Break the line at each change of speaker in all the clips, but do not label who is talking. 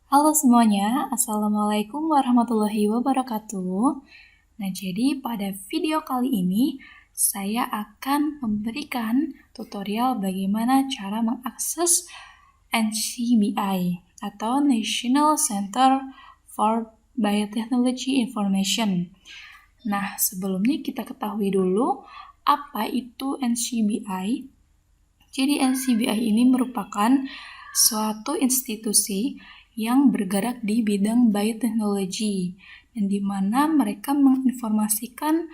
Halo semuanya, Assalamualaikum warahmatullahi wabarakatuh. Nah, jadi pada video kali ini saya akan memberikan tutorial bagaimana cara mengakses NCBI atau National Center for Biotechnology Information. Nah, sebelumnya kita ketahui dulu apa itu NCBI. Jadi NCBI ini merupakan suatu institusi yang bergerak di bidang bioteknologi, dan di mana mereka menginformasikan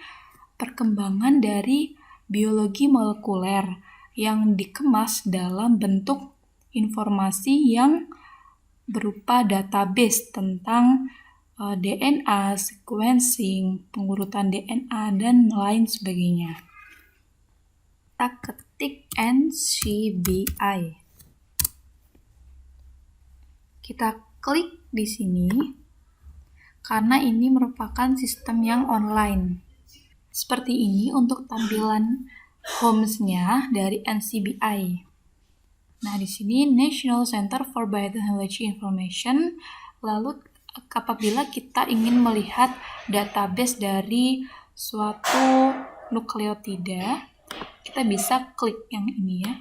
perkembangan dari biologi molekuler yang dikemas dalam bentuk informasi yang berupa database tentang DNA, sequencing, pengurutan DNA, dan lain sebagainya. Kita ketik NCBI. Kita klik di sini karena ini merupakan sistem yang online. Seperti ini untuk tampilan homesnya dari NCBI. Nah, di sini National Center for Biotechnology Information. Lalu apabila kita ingin melihat database dari suatu nukleotida, kita bisa klik yang ini ya.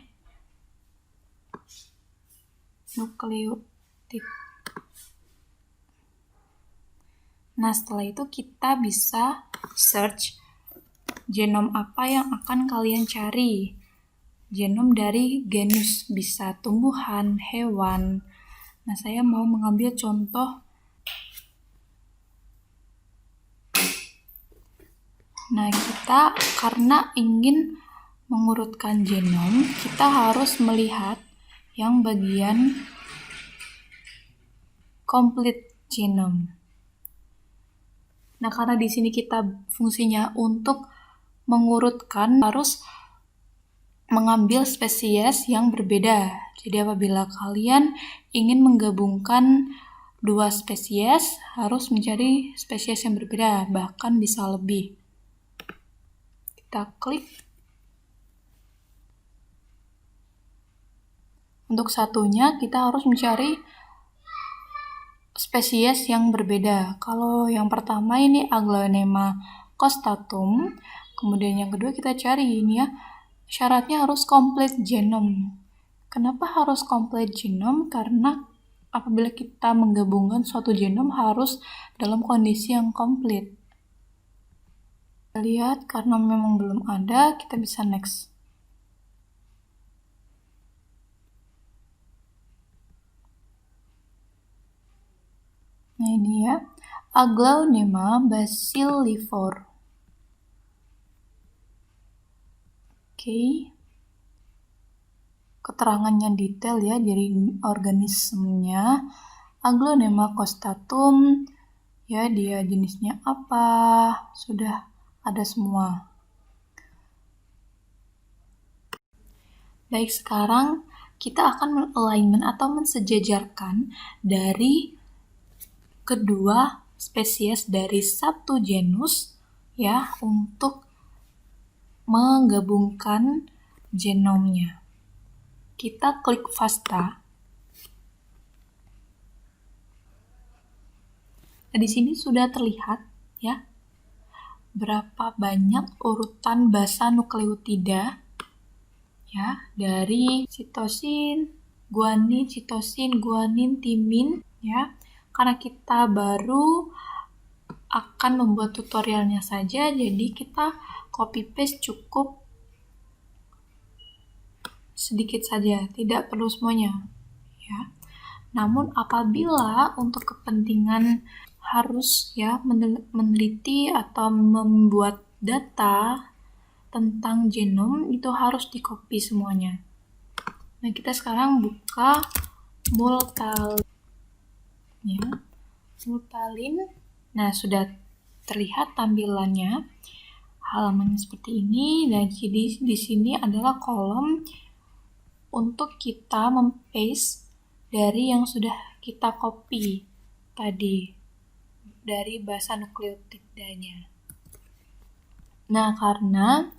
Nukleotida. Nah, setelah itu kita bisa search genom apa yang akan kalian cari. Genom dari genus, bisa tumbuhan, hewan. Nah, saya mau mengambil contoh. Nah, kita karena ingin mengurutkan genom, kita harus melihat yang bagian complete genome. Nah, karena di sini kita fungsinya untuk mengurutkan, harus mengambil spesies yang berbeda. Jadi apabila kalian ingin menggabungkan dua spesies, harus mencari spesies yang berbeda, bahkan bisa lebih. Kita klik. Untuk satunya kita harus mencari spesies yang berbeda. Kalau yang pertama ini Aglaonema costatum, kemudian yang kedua kita cari ini ya, syaratnya harus complete genome. Kenapa harus complete genome? Karena apabila kita menggabungkan suatu genom harus dalam kondisi yang komplit. Kita lihat karena memang belum ada, kita bisa next. Nah, ini ya, Aglaonema bacilliflor. Oke. Keterangannya detail ya, jadi organismenya Aglaonema costatum, ya dia jenisnya apa, sudah ada semua. Baik, sekarang kita akan alignment atau mensejajarkan dari kedua spesies dari satu genus ya, untuk menggabungkan genomnya. Kita klik FASTA. Nah, di sini sudah terlihat ya berapa banyak urutan basa nukleotida ya, dari sitosin, guanin, timin ya. Karena kita baru akan membuat tutorialnya saja, jadi kita copy paste cukup sedikit saja, tidak perlu semuanya ya. Namun apabila untuk kepentingan harus ya meneliti atau membuat data tentang genom, itu harus di-copy semuanya. Nah, kita sekarang buka Multalin. Nah, sudah terlihat tampilannya. Halamannya seperti ini. Dan jadi di sini adalah kolom untuk kita mem-paste dari yang sudah kita copy tadi dari basa nukleotidanya. Nah, karena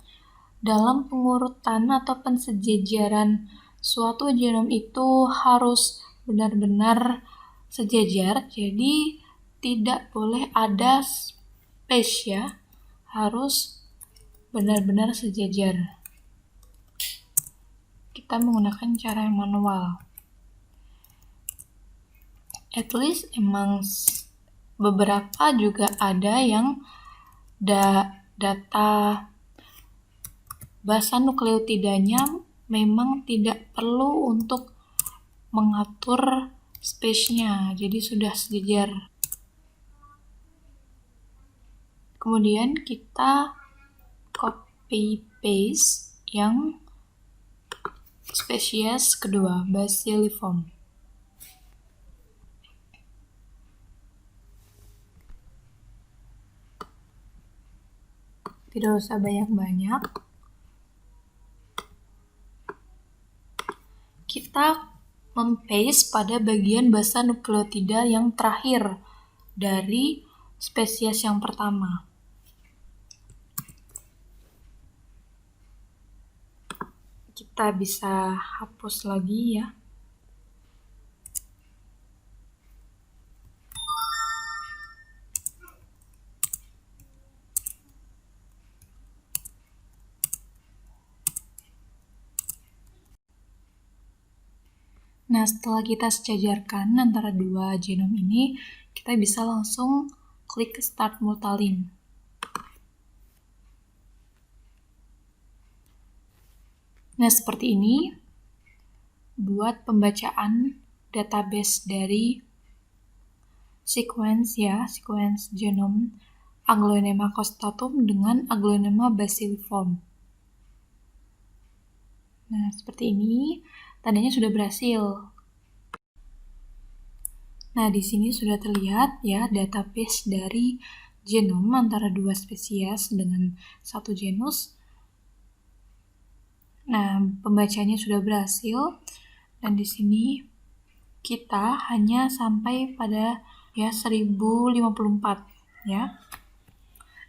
dalam pengurutan atau pensejajaran suatu genom itu harus benar-benar sejajar, jadi tidak boleh ada space ya, harus benar-benar sejajar. Kita menggunakan cara yang manual. At least emang beberapa juga ada yang data basa nukleotidanya memang tidak perlu untuk mengatur space-nya, jadi sudah sejajar. Kemudian kita copy paste yang spesies kedua, Bacilliform. Tidak usah banyak-banyak. Kita mempaste pada bagian basa nukleotida yang terakhir dari spesies yang pertama. Kita bisa hapus lagi ya. Nah, setelah kita sejajarkan antara dua genom ini, kita bisa langsung klik Start Multalin. Nah, seperti ini buat pembacaan database dari sequence genom Aglaonema costatum dengan Aglaonema bacilliform. Nah, seperti ini, tandanya sudah berhasil. Nah, di sini sudah terlihat ya database dari genom antara dua spesies dengan satu genus. Nah, pembacanya sudah berhasil, dan di sini kita hanya sampai pada ya 1054 ya.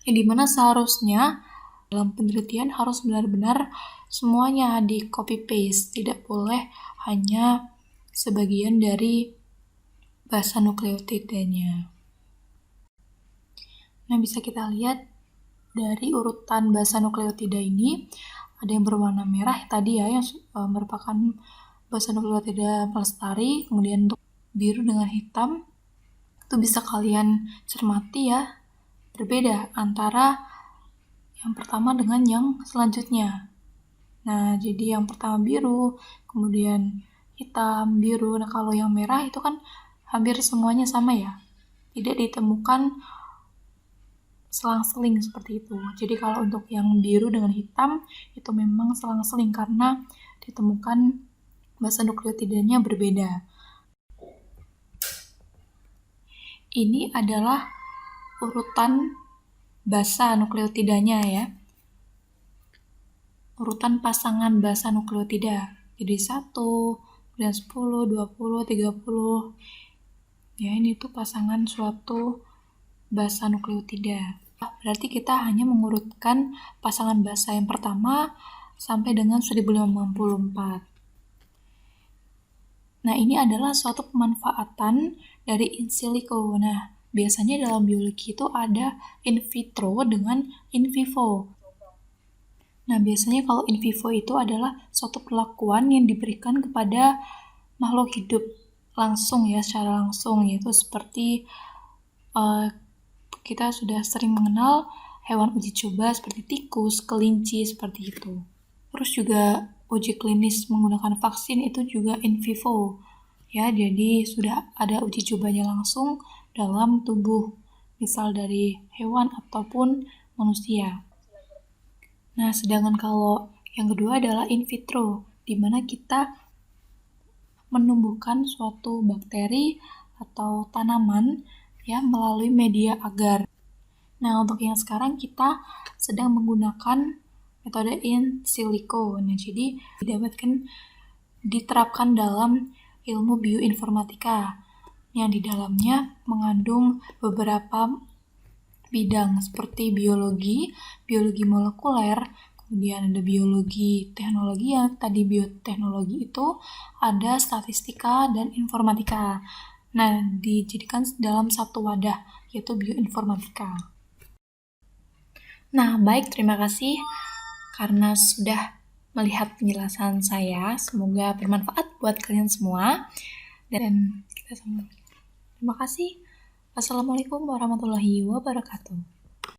Yang dimana seharusnya dalam penelitian harus benar-benar semuanya di copy paste, tidak boleh hanya sebagian dari basa nukleotidanya. Nah, bisa kita lihat dari urutan basa nukleotida ini, ada yang berwarna merah tadi ya, yang merupakan basa nukleotida pelestari, kemudian untuk biru dengan hitam, itu bisa kalian cermati ya, berbeda antara yang pertama dengan yang selanjutnya. Nah, jadi yang pertama biru, kemudian hitam, biru. Nah, kalau yang merah itu kan hampir semuanya sama ya. Tidak ditemukan selang-seling seperti itu. Jadi kalau untuk yang biru dengan hitam itu memang selang-seling karena ditemukan basa nukleotidanya berbeda. Ini adalah urutan basa nukleotidanya ya. Urutan pasangan basa nukleotida. Jadi 1, kemudian 10, 20, 30. Ya, ini tuh pasangan suatu basa nukleotida. Berarti kita hanya mengurutkan pasangan basa yang pertama sampai dengan 1054. Nah, ini adalah suatu pemanfaatan dari in silico. Nah, biasanya dalam biologi itu ada in vitro dengan in vivo. Nah, biasanya kalau in vivo itu adalah suatu perlakuan yang diberikan kepada makhluk hidup langsung ya, secara langsung, yaitu seperti kita sudah sering mengenal hewan uji coba seperti tikus, kelinci, seperti itu. Terus juga uji klinis menggunakan vaksin itu juga in vivo. Ya, jadi sudah ada uji cobanya langsung dalam tubuh, misal dari hewan ataupun manusia. Nah, sedangkan kalau yang kedua adalah in vitro, di mana kita menumbuhkan suatu bakteri atau tanaman ya melalui media agar. Nah, untuk yang sekarang kita sedang menggunakan metode in silico. Nah, jadi diterapkan dalam ilmu bioinformatika yang di dalamnya mengandung beberapa bidang seperti biologi molekuler, kemudian ada biologi teknologi, yang tadi bioteknologi itu ada statistika dan informatika. Nah, dijadikan dalam satu wadah, yaitu bioinformatika. Nah, baik, terima kasih karena sudah melihat penjelasan saya. Semoga bermanfaat buat kalian semua. Dan kita semua. Terima kasih. Wassalamualaikum warahmatullahi wabarakatuh.